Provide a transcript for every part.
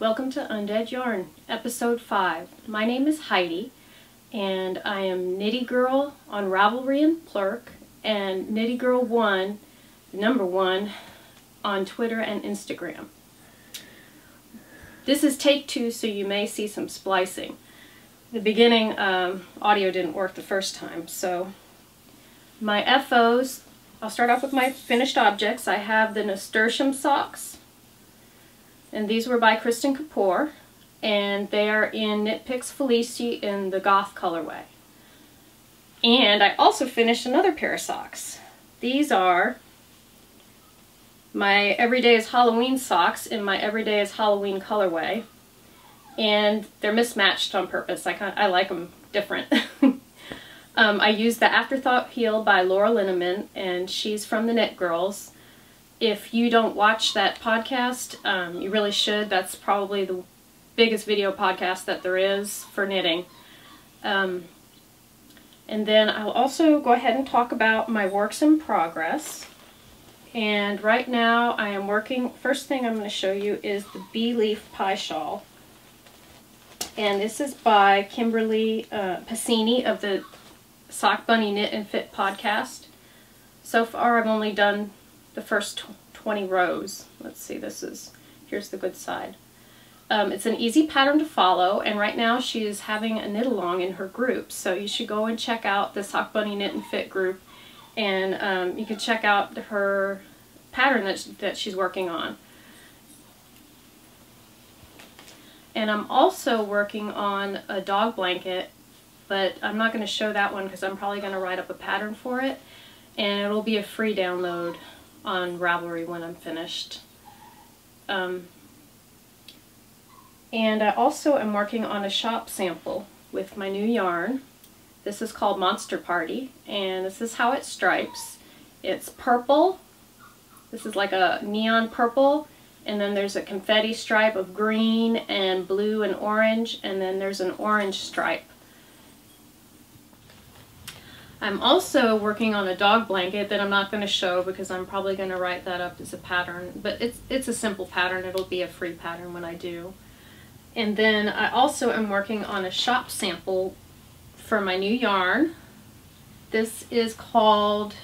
Welcome to Undead Yarn, Episode 5. My name is Heidi, and I am Knitty Girl on Ravelry and Plurk, and Knitty Girl 1, number 1, on Twitter and Instagram. This is take 2, so you may see some splicing. The beginning audio didn't work the first time, so my FOs, I'll start off with my finished objects. I have the nasturtium socks. And these were by Kristen Kapoor, and they are in Knit Picks Felici in the Goth colorway. And I also finished another pair of socks. These are my Everyday is Halloween socks in my Everyday is Halloween colorway. And they're mismatched on purpose. I like them different. I used the Afterthought Heel by Laura Linneman, and she's from the Knit Girls. If you don't watch that podcast, you really should. That's probably the biggest video podcast that there is for knitting. And then I'll also go ahead and talk about my works in progress. And right now I am working, first thing I'm going to show you is the Bee Leaf Pie Shawl. And this is by Kimberly Passini of the Sock Bunny Knit and Fit podcast. So far I've only done the first 20 rows. Let's see, here's the good side. It's an easy pattern to follow, and right now she is having a knit along in her group, so you should go and check out the Sock Bunny Knit and Fit group, and you can check out her pattern that she's working on. And I'm also working on a dog blanket, but I'm not going to show that one because I'm probably going to write up a pattern for it, and it'll be a free download on Ravelry when I'm finished. And I also am working on a shop sample with my new yarn. This is called Monster Party, and this is how it stripes. It's purple. This is like a neon purple, and then there's a confetti stripe of green and blue and orange, and then there's an orange stripe. I'm also working on a dog blanket that I'm not going to show because I'm probably going to write that up as a pattern, but it's a simple pattern. It'll be a free pattern when I do. And then I also am working on a shop sample for my new yarn. This is called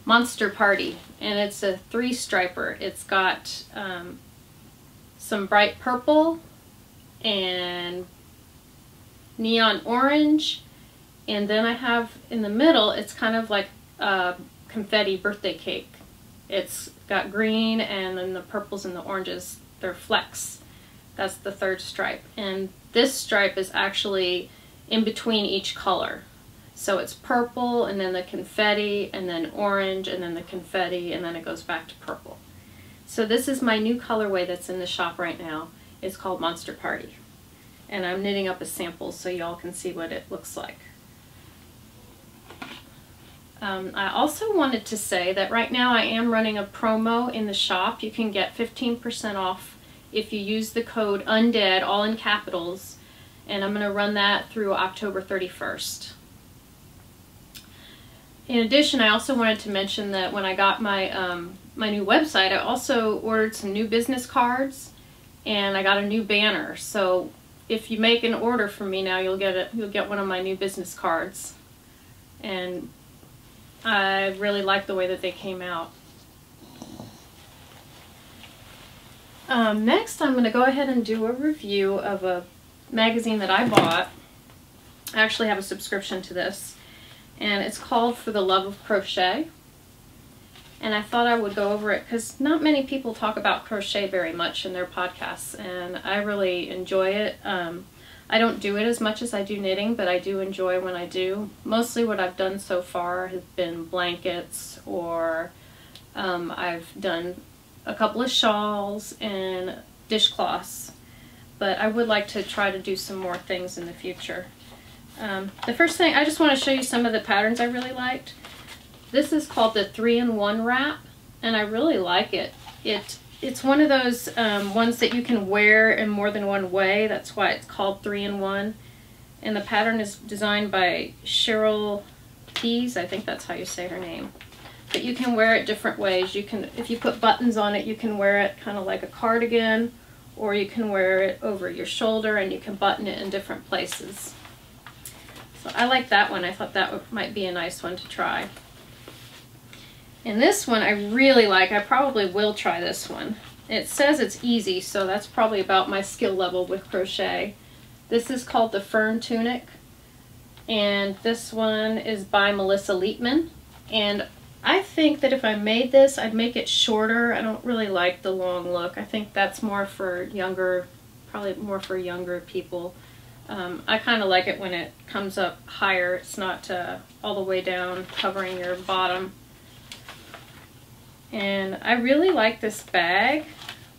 Monster Party, and it's a 3-striper. It's got some bright purple and neon orange. And then I have in the middle, it's kind of like a confetti birthday cake. It's got green, and then the purples and the oranges, they're flecks. That's the 3rd stripe. And this stripe is actually in between each color. So it's purple, and then the confetti, and then orange, and then the confetti, and then it goes back to purple. So this is my new colorway that's in the shop right now. It's called Monster Party. And I'm knitting up a sample so y'all can see what it looks like. I also wanted to say that right now I am running a promo in the shop. You can get 15% off if you use the code Undead, all in capitals, and I'm going to run that through October 31st. In addition, I also wanted to mention that when I got my my new website, I also ordered some new business cards, and I got a new banner. So if you make an order from me now, you'll get one of my new business cards. And I really like the way that they came out. Next, I'm going to go ahead and do a review of a magazine that I bought. I actually have a subscription to this, and it's called For the Love of Crochet. And I thought I would go over it because not many people talk about crochet very much in their podcasts, and I really enjoy it. I don't do it as much as I do knitting, but I do enjoy when I do. Mostly what I've done so far has been blankets, or I've done a couple of shawls and dishcloths, but I would like to try to do some more things in the future. The first thing, I just want to show you some of the patterns I really liked. This is called the 3-in-1 wrap, and I really like it. It's one of those ones that you can wear in more than one way. That's why it's called 3-in-1. And the pattern is designed by Cheryl Pease. I think that's how you say her name. But you can wear it different ways. You can, if you put buttons on it, you can wear it kind of like a cardigan, or you can wear it over your shoulder and you can button it in different places. So I like that one. I thought that might be a nice one to try. And this one I really like. I probably will try this one. It says it's easy, so that's probably about my skill level with crochet. This is called the Fern Tunic, and this one is by Melissa Leitman. And I think that if I made this, I'd make it shorter. I don't really like the long look. I think that's more for younger, probably more for younger people. I kind of like it when it comes up higher. It's not all the way down covering your bottom. And I really like this bag.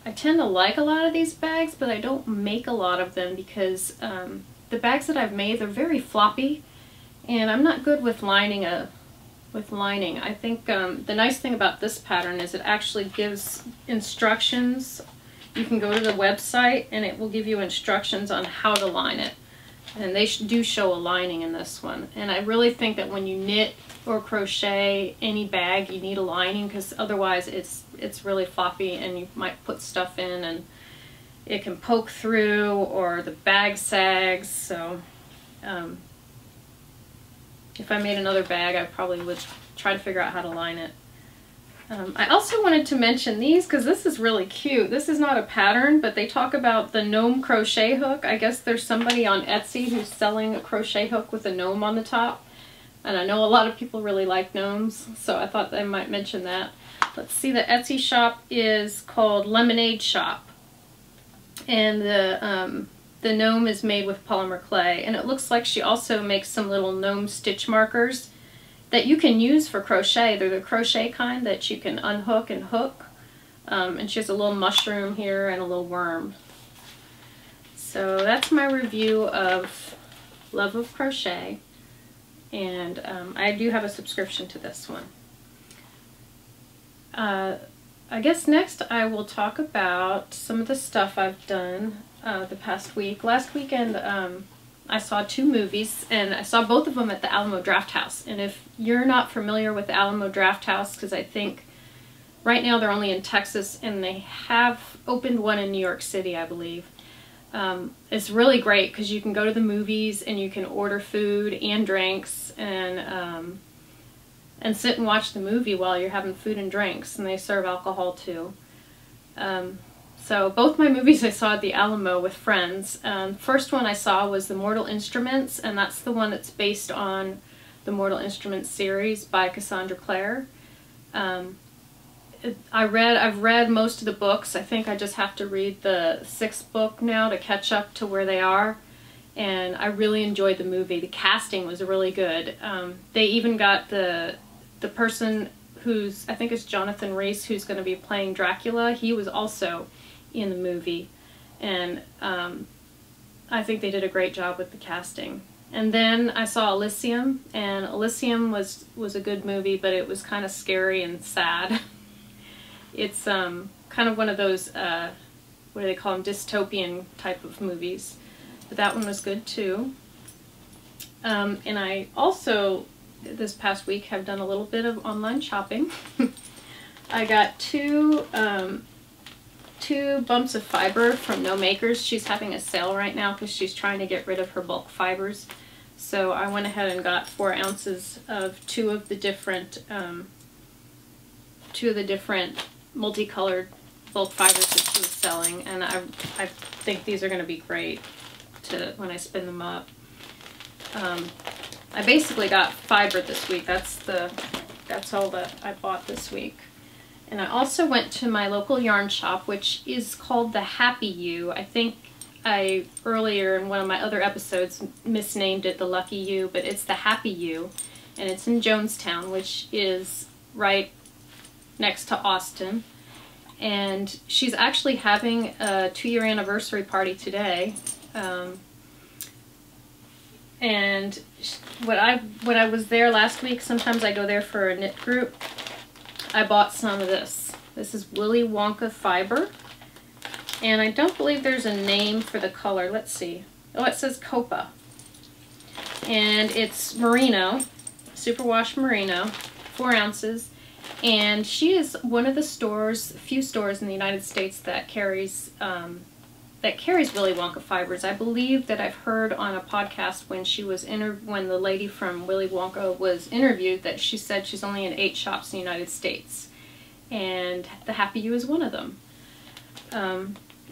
I tend to like a lot of these bags, but I don't make a lot of them because the bags that I've made, they're very floppy, and I'm not good with lining. I think the nice thing about this pattern is it actually gives instructions. You can go to the website and it will give you instructions on how to line it. And they do show a lining in this one. And I really think that when you knit or crochet any bag, you need a lining, because otherwise it's really floppy and you might put stuff in and it can poke through or the bag sags. So if I made another bag, I probably would try to figure out how to line it. I also wanted to mention these because this is really cute. This is not a pattern, but they talk about the gnome crochet hook. I guess there's somebody on Etsy who's selling a crochet hook with a gnome on the top. And I know a lot of people really like gnomes, so I thought I might mention that. Let's see, the Etsy shop is called Lemonade Shop. And the gnome is made with polymer clay. And it looks like she also makes some little gnome stitch markers that you can use for crochet. They're the crochet kind that you can unhook and hook. And she has a little mushroom here and a little worm. So that's my review of Love of Crochet. And I do have a subscription to this one. I guess next I will talk about some of the stuff I've done the past week. Last weekend I saw 2 movies, and I saw both of them at the Alamo Drafthouse. And if you're not familiar with the Alamo Drafthouse, because I think right now they're only in Texas, and they have opened one in New York City, I believe. It's really great because you can go to the movies and you can order food and drinks and sit and watch the movie while you're having food and drinks, and they serve alcohol too. So both my movies I saw at the Alamo with friends. First one I saw was The Mortal Instruments, and that's the one that's based on the Mortal Instruments series by Cassandra Clare. I've read most of the books. I think I just have to read the 6th book now to catch up to where they are. And I really enjoyed the movie. The casting was really good. They even got the person who's, I think it's Jonathan Rhys, who's going to be playing Dracula. He was also in the movie. And I think they did a great job with the casting. And then I saw Elysium, and Elysium was a good movie, but it was kind of scary and sad. It's kind of one of those, what do they call them, dystopian type of movies. But that one was good too. And I also, this past week, have done a little bit of online shopping. I got two bumps of fiber from No Makers. She's having a sale right now because she's trying to get rid of her bulk fibers. So I went ahead and got 4 ounces of two of the different multicolored bulk fibers that she was selling, and I think these are going to be great when I spin them up. I basically got fiber this week. That's all that I bought this week. And I also went to my local yarn shop, which is called the Happy You. I think I earlier in one of my other episodes misnamed it the Lucky You, but it's the Happy You, and it's in Jonestown, which is right next to Austin. And she's actually having a 2-year anniversary party today. And when I was there last week, sometimes I go there for a knit group, I bought some of this. This is Willy Wonka fiber. And I don't believe there's a name for the color. Let's see. Oh, it says Copa. And it's merino, superwash merino, 4 ounces. And she is one of the few stores in the United States that carries that carries Willy Wonka fibers. I believe that I've heard on a podcast when she was when the lady from Willy Wonka was interviewed that she said she's only in 8 shops in the United States, and the Happy You is one of them.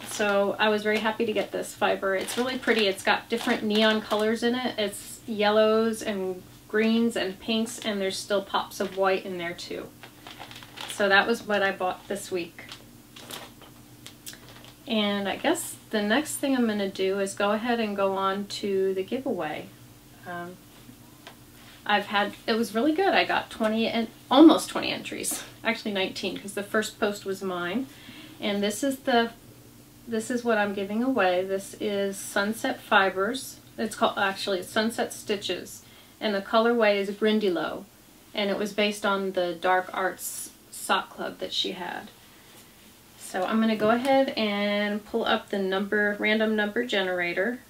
So I was very happy to get this fiber. It's really pretty. It's got different neon colors in it. It's yellows and greens and pinks, and there's still pops of white in there too. So that was what I bought this week. And I guess the next thing I'm going to do is go ahead and go on to the giveaway. It was really good. I got 20 and almost 20 entries. Actually 19, because the first post was mine. And this is what I'm giving away. This is Sunset Fibers. It's called, actually, it's Sunset Stitches. And the colorway is Grindilo. And it was based on the Dark Arts sock club that she had. So I'm going to go ahead and pull up the random number generator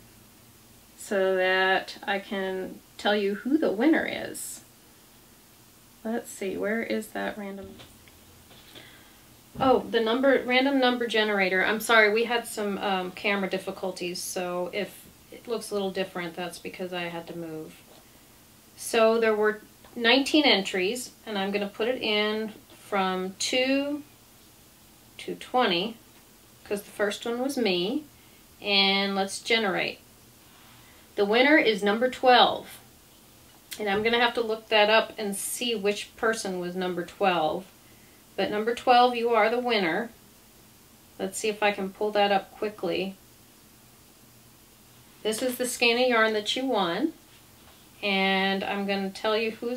so that I can tell you who the winner is. Let's see, where is that random? Oh, the random number generator. I'm sorry, we had some camera difficulties, so if it looks a little different, that's because I had to move. So there were 19 entries, and I'm going to put it in from 2 to 20, because the first one was me, and let's generate. The winner is number 12, and I'm going to have to look that up and see which person was number 12. But number 12, you are the winner. Let's see if I can pull that up quickly. This is the skein of yarn that you won, and I'm going to tell you who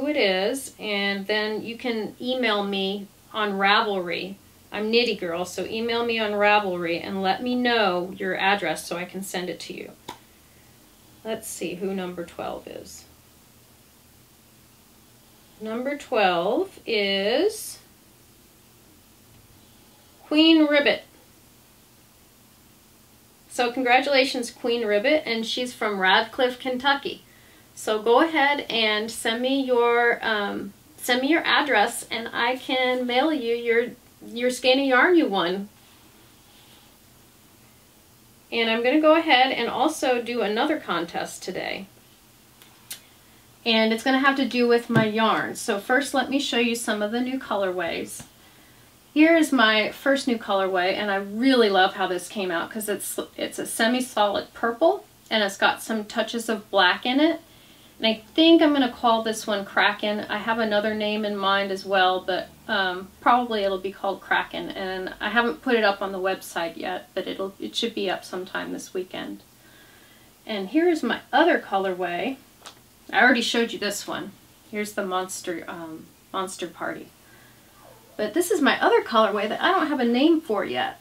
it is, and then you can email me on Ravelry. I'm Knitty Girl, so email me on Ravelry and let me know your address so I can send it to you. Let's see who number 12 is. Number 12 is Queen Ribbit. So congratulations, Queen Ribbit, and she's from Radcliffe, Kentucky. So go ahead and send me your address, and I can mail you your skein of yarn you won. And I'm going to go ahead and also do another contest today. And it's going to have to do with my yarn. So first let me show you some of the new colorways. Here is my first new colorway, and I really love how this came out because it's a semi-solid purple, and it's got some touches of black in it. And I think I'm going to call this one Kraken. I have another name in mind as well, but probably it'll be called Kraken. And I haven't put it up on the website yet, but it should be up sometime this weekend. And here's my other colorway. I already showed you this one. Here's the Monster Party. But this is my other colorway that I don't have a name for yet.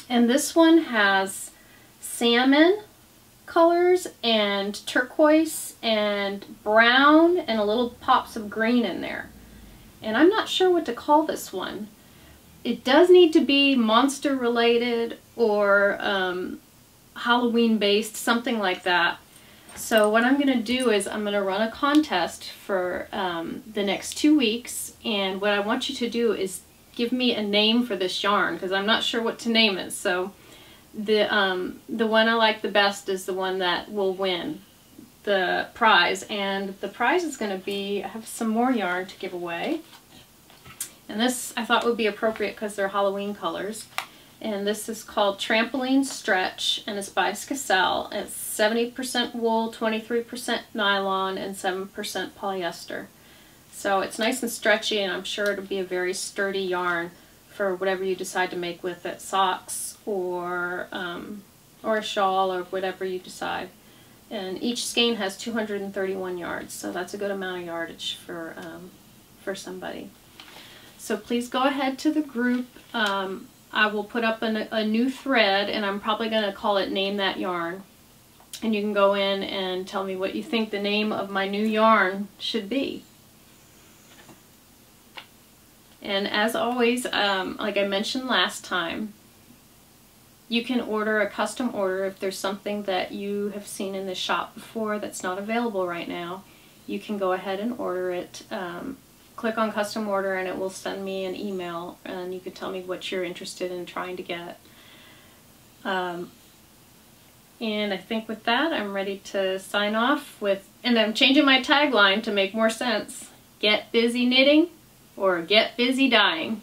And this one has salmon colors and turquoise and brown and a little pops of green in there. And I'm not sure what to call this one. It does need to be monster related or Halloween based, something like that. So what I'm going to do is I'm going to run a contest for the next 2 weeks, and what I want you to do is give me a name for this yarn because I'm not sure what to name it. So the one I like the best is the one that will win the prize, and the prize is going to be, I have some more yarn to give away, and this I thought would be appropriate because they're Halloween colors. And this is called Trampoline Stretch, and it's by Skacel. It's 70% wool, 23% nylon, and 7% polyester. So it's nice and stretchy, and I'm sure it'll be a very sturdy yarn for whatever you decide to make with it, socks or a shawl or whatever you decide. And each skein has 231 yards, so that's a good amount of yardage for somebody. So please go ahead to the group. I will put up a new thread, and I'm probably going to call it Name That Yarn. And you can go in and tell me what you think the name of my new yarn should be. And as always, like I mentioned last time, you can order a custom order if there's something that you have seen in the shop before that's not available right now. You can go ahead and order it. Click on custom order and it will send me an email, and you can tell me what you're interested in trying to get. And I think with that, I'm ready to sign off with, and I'm changing my tagline to make more sense. Get busy knitting or get busy dyeing.